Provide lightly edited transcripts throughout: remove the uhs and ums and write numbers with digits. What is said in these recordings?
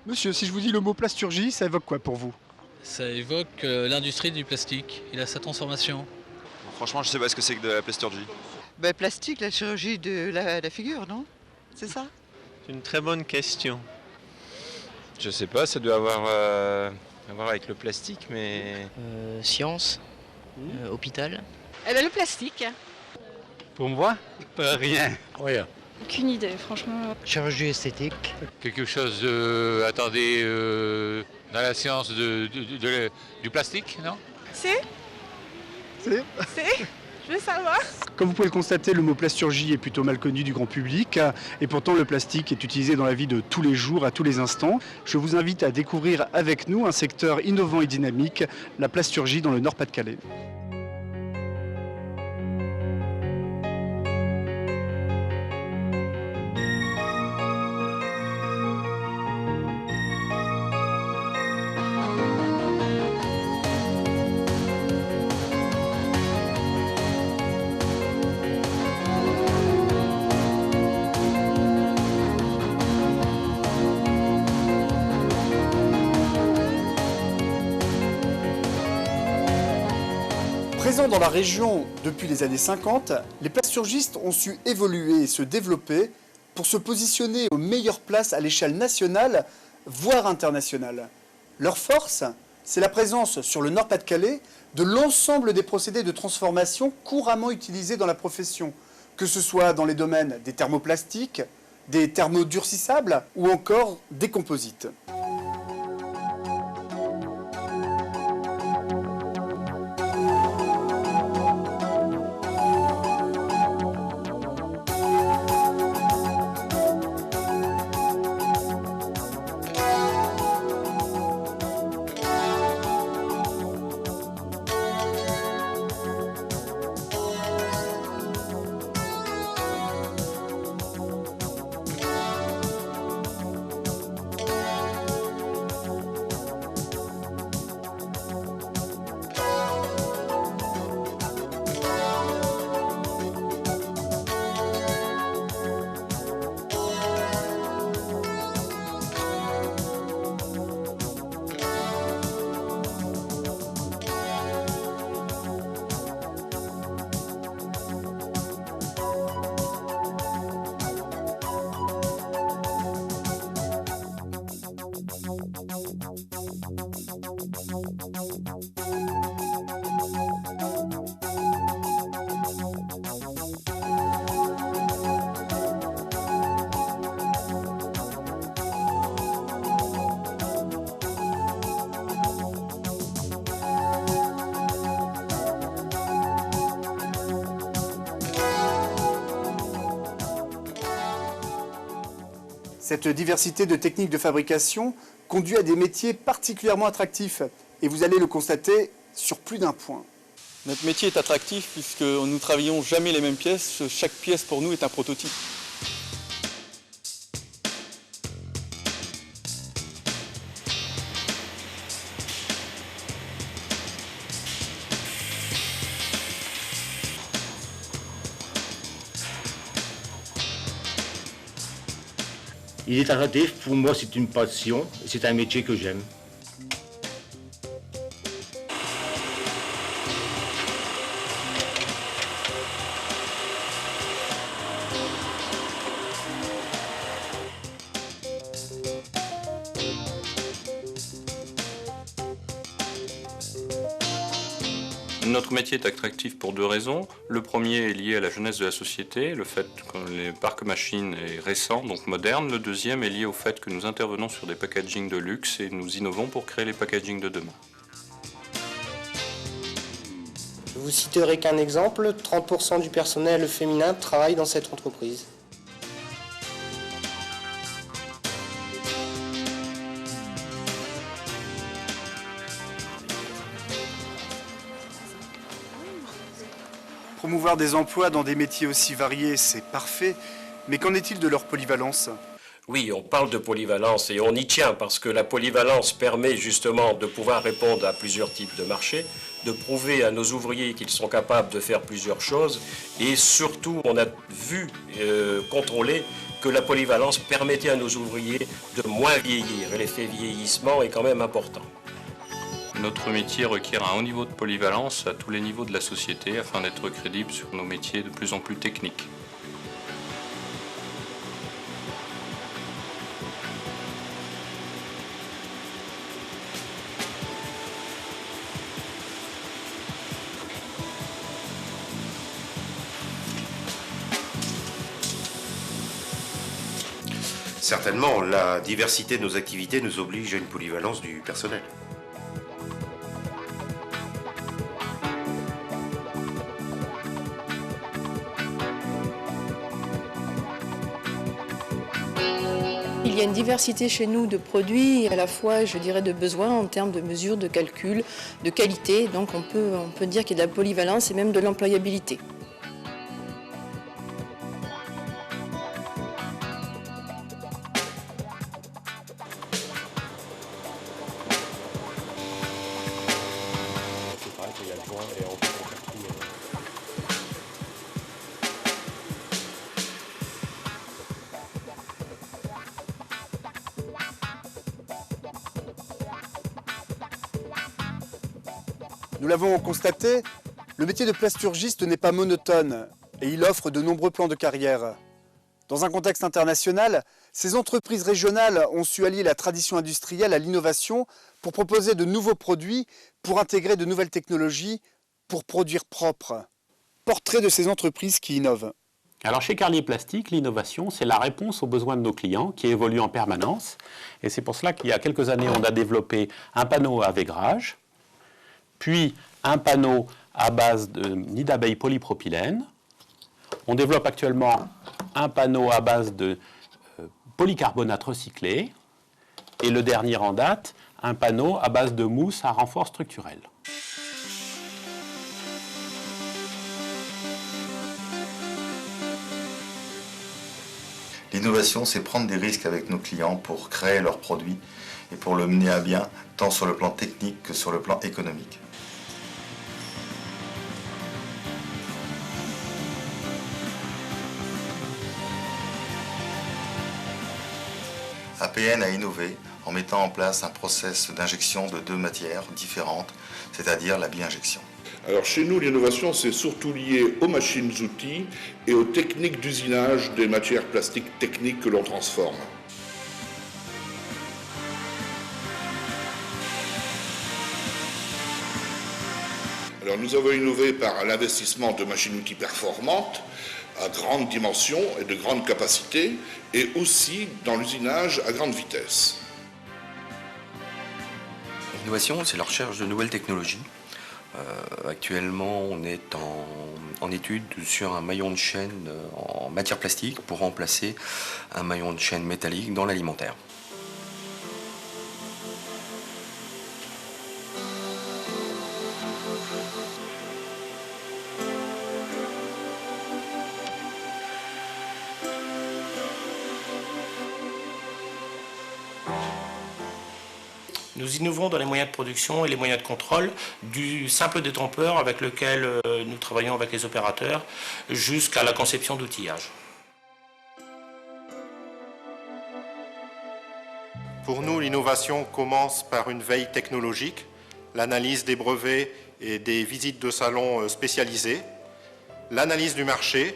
Monsieur, si je vous dis le mot plasturgie, ça évoque quoi pour vous? Ça évoque l'industrie du plastique et sa transformation. Franchement, je sais pas ce que c'est que de la plasturgie. Ben, plastique, la chirurgie de la figure, non? C'est ça? C'est une très bonne question. Je sais pas, ça doit avoir à voir avec le plastique, mais... Science, hôpital. Eh ben, le plastique. Pour moi, rien. Rien. Aucune idée, franchement. Chirurgie esthétique. Quelque chose, dans la science du plastique, non? C'est C'est Je veux savoir. Comme vous pouvez le constater, le mot plasturgie est plutôt mal connu du grand public et pourtant le plastique est utilisé dans la vie de tous les jours, à tous les instants. Je vous invite à découvrir avec nous un secteur innovant et dynamique, la plasturgie dans le Nord-Pas-de-Calais. Présents dans la région depuis les années 50, les plasturgistes ont su évoluer et se développer pour se positionner aux meilleures places à l'échelle nationale, voire internationale. Leur force, c'est la présence sur le Nord-Pas-de-Calais de l'ensemble des procédés de transformation couramment utilisés dans la profession, que ce soit dans les domaines des thermoplastiques, des thermodurcissables ou encore des composites. Cette diversité de techniques de fabrication conduit à des métiers particulièrement attractifs. Et vous allez le constater sur plus d'un point. Notre métier est attractif puisque nous ne travaillons jamais les mêmes pièces. Chaque pièce pour nous est un prototype. Il est attractif, pour moi c'est une passion, c'est un métier que j'aime. Notre métier est attractif pour deux raisons. Le premier est lié à la jeunesse de la société, le fait que le parc machine est récent, donc moderne. Le deuxième est lié au fait que nous intervenons sur des packagings de luxe et nous innovons pour créer les packagings de demain. Je vous citerai qu'un exemple, 30% du personnel féminin travaille dans cette entreprise. Promouvoir des emplois dans des métiers aussi variés, c'est parfait, mais qu'en est-il de leur polyvalence ? Oui, on parle de polyvalence et on y tient parce que la polyvalence permet justement de pouvoir répondre à plusieurs types de marchés, de prouver à nos ouvriers qu'ils sont capables de faire plusieurs choses et surtout on a vu, contrôlé que la polyvalence permettait à nos ouvriers de moins vieillir. Et l'effet vieillissement est quand même important. Notre métier requiert un haut niveau de polyvalence à tous les niveaux de la société afin d'être crédible sur nos métiers de plus en plus techniques. Certainement, la diversité de nos activités nous oblige à une polyvalence du personnel. Il y a une diversité chez nous de produits et à la fois, je dirais, de besoins en termes de mesures, de calcul, de qualité. Donc on peut dire qu'il y a de la polyvalence et même de l'employabilité. Nous l'avons constaté, le métier de plasturgiste n'est pas monotone et il offre de nombreux plans de carrière. Dans un contexte international, ces entreprises régionales ont su allier la tradition industrielle à l'innovation pour proposer de nouveaux produits, pour intégrer de nouvelles technologies, pour produire propre. Portrait de ces entreprises qui innovent. Alors chez Carlier Plastique, l'innovation, c'est la réponse aux besoins de nos clients qui évoluent en permanence. Et c'est pour cela qu'il y a quelques années, on a développé un panneau à vaigrage, puis un panneau à base de nid d'abeille polypropylène. On développe actuellement un panneau à base de polycarbonate recyclé. Et le dernier en date, un panneau à base de mousse à renfort structurel. L'innovation, c'est prendre des risques avec nos clients pour créer leurs produits et pour le mener à bien, tant sur le plan technique que sur le plan économique. APN a innové en mettant en place un process d'injection de deux matières différentes, c'est-à-dire la bi-injection. Alors chez nous, l'innovation, c'est surtout lié aux machines-outils et aux techniques d'usinage des matières plastiques techniques que l'on transforme. Alors nous avons innové par l'investissement de machines-outils performantes, à grande dimension et de grande capacité, et aussi dans l'usinage à grande vitesse. L'innovation, c'est la recherche de nouvelles technologies. Actuellement, on est en étude sur un maillon de chaîne en matière plastique pour remplacer un maillon de chaîne métallique dans l'alimentaire. Nous innovons dans les moyens de production et les moyens de contrôle, du simple détrompeur avec lequel nous travaillons avec les opérateurs jusqu'à la conception d'outillage. Pour nous, l'innovation commence par une veille technologique, l'analyse des brevets et des visites de salons spécialisés, l'analyse du marché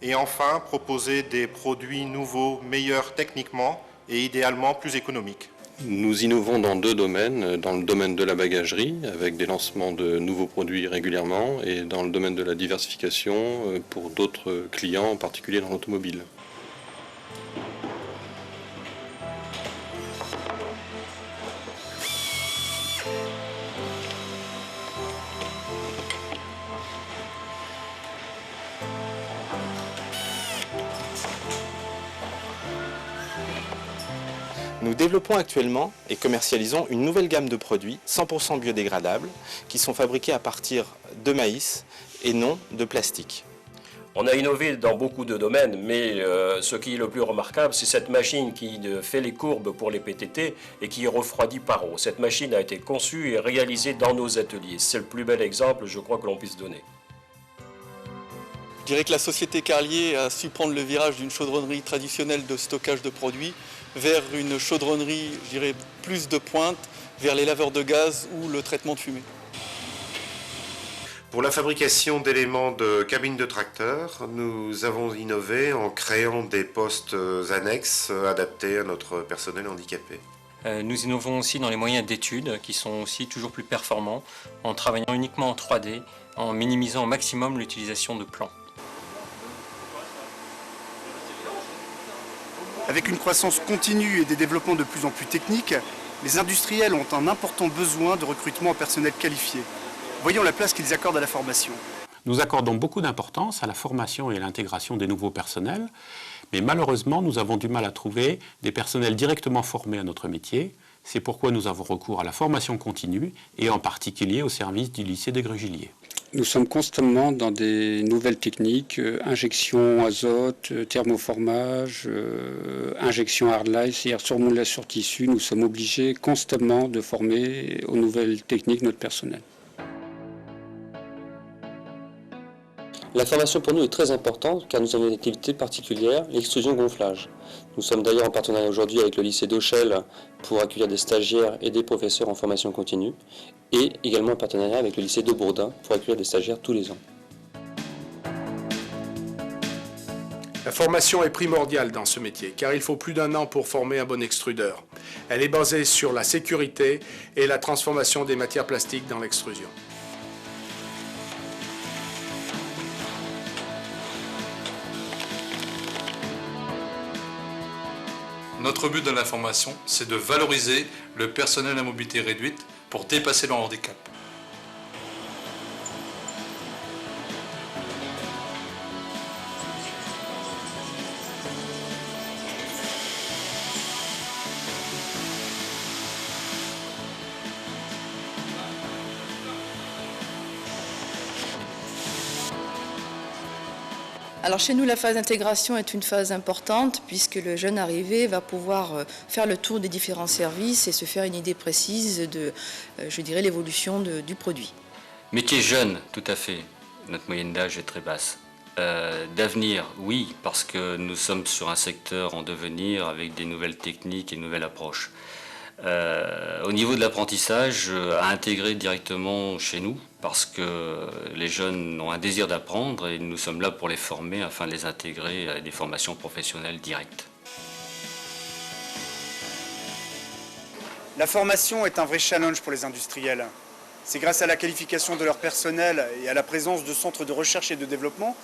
et enfin proposer des produits nouveaux, meilleurs techniquement et idéalement plus économiques. Nous innovons dans deux domaines, dans le domaine de la bagagerie, avec des lancements de nouveaux produits régulièrement, et dans le domaine de la diversification pour d'autres clients, en particulier dans l'automobile. Nous développons actuellement et commercialisons une nouvelle gamme de produits 100% biodégradables qui sont fabriqués à partir de maïs et non de plastique. On a innové dans beaucoup de domaines, mais ce qui est le plus remarquable, c'est cette machine qui fait les courbes pour les PTT et qui refroidit par eau. Cette machine a été conçue et réalisée dans nos ateliers. C'est le plus bel exemple, je crois, que l'on puisse donner. Je dirais que la société Carlier a su prendre le virage d'une chaudronnerie traditionnelle de stockage de produits vers une chaudronnerie, je dirais, plus de pointe, vers les laveurs de gaz ou le traitement de fumée. Pour la fabrication d'éléments de cabine de tracteur, nous avons innové en créant des postes annexes adaptés à notre personnel handicapé. Nous innovons aussi dans les moyens d'étude qui sont aussi toujours plus performants en travaillant uniquement en 3D, en minimisant au maximum l'utilisation de plans. Avec une croissance continue et des développements de plus en plus techniques, les industriels ont un important besoin de recrutement en personnel qualifié. Voyons la place qu'ils accordent à la formation. Nous accordons beaucoup d'importance à la formation et à l'intégration des nouveaux personnels, mais malheureusement, nous avons du mal à trouver des personnels directement formés à notre métier. C'est pourquoi nous avons recours à la formation continue et en particulier au service du lycée des Grugilliers. Nous sommes constamment dans des nouvelles techniques, injection azote, thermoformage, injection hardline, c'est-à-dire surmoulage sur tissu. Nous sommes obligés constamment de former aux nouvelles techniques notre personnel. La formation pour nous est très importante car nous avons une activité particulière, l'extrusion-gonflage. Nous sommes d'ailleurs en partenariat aujourd'hui avec le lycée d'Auchel pour accueillir des stagiaires et des professeurs en formation continue et également en partenariat avec le lycée de Bourdin pour accueillir des stagiaires tous les ans. La formation est primordiale dans ce métier car il faut plus d'1 an pour former un bon extrudeur. Elle est basée sur la sécurité et la transformation des matières plastiques dans l'extrusion. Notre but dans la formation, c'est de valoriser le personnel à mobilité réduite pour dépasser leur handicap. Alors chez nous, la phase d'intégration est une phase importante puisque le jeune arrivé va pouvoir faire le tour des différents services et se faire une idée précise de, je dirais, l'évolution du produit. Métier jeune, tout à fait. Notre moyenne d'âge est très basse. D'avenir, oui, parce que nous sommes sur un secteur en devenir avec des nouvelles techniques et une nouvelle approche. Au niveau de l'apprentissage, à intégrer directement chez nous, parce que les jeunes ont un désir d'apprendre et nous sommes là pour les former afin de les intégrer à des formations professionnelles directes. La formation est un vrai challenge pour les industriels. C'est grâce à la qualification de leur personnel et à la présence de centres de recherche et de développement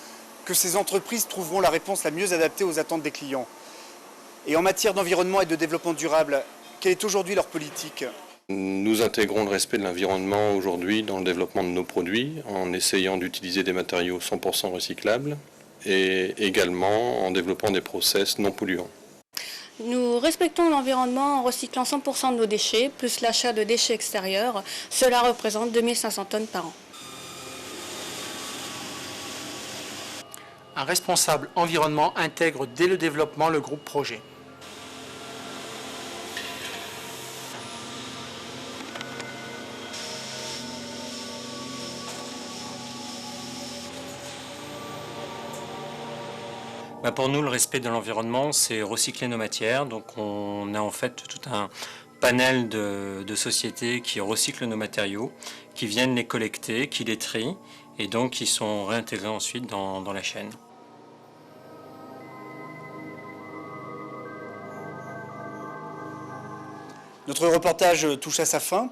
que ces entreprises trouveront la réponse la mieux adaptée aux attentes des clients. Et en matière d'environnement et de développement durable, quelle est aujourd'hui leur politique ? Nous intégrons le respect de l'environnement aujourd'hui dans le développement de nos produits en essayant d'utiliser des matériaux 100% recyclables et également en développant des process non polluants. Nous respectons l'environnement en recyclant 100% de nos déchets, plus l'achat de déchets extérieurs. Cela représente 2500 tonnes par an. Un responsable environnement intègre dès le développement le groupe projet. Pour nous, le respect de l'environnement, c'est recycler nos matières. Donc on a en fait tout un panel de sociétés qui recyclent nos matériaux, qui viennent les collecter, qui les trient et donc qui sont réintégrés ensuite dans la chaîne. Notre reportage touche à sa fin.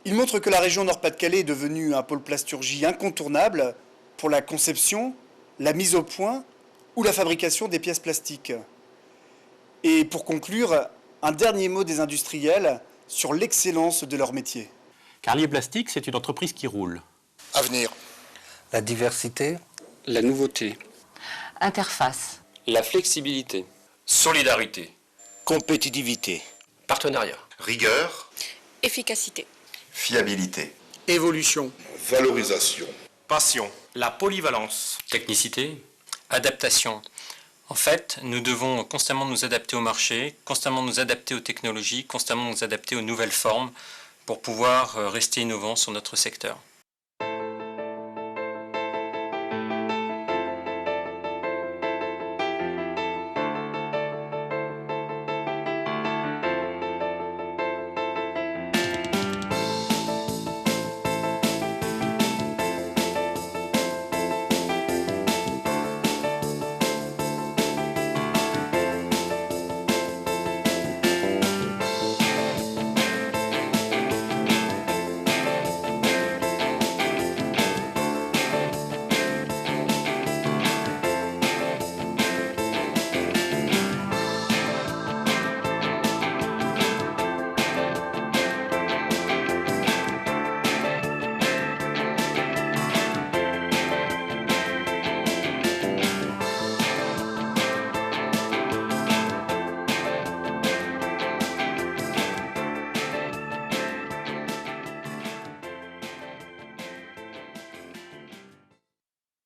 Il montre que la région Nord-Pas-de-Calais est devenue un pôle plasturgie incontournable pour la conception, la mise au point ou la fabrication des pièces plastiques. Et pour conclure, un dernier mot des industriels sur l'excellence de leur métier. Carlier Plastique, c'est une entreprise qui roule. Avenir. La diversité. La nouveauté. Interface. La flexibilité. Solidarité. Compétitivité. Partenariat. Rigueur. Efficacité. Fiabilité. Évolution. Valorisation. Passion. La polyvalence. Technicité. Adaptation. En fait, nous devons constamment nous adapter au marché, constamment nous adapter aux technologies, constamment nous adapter aux nouvelles formes pour pouvoir rester innovants sur notre secteur.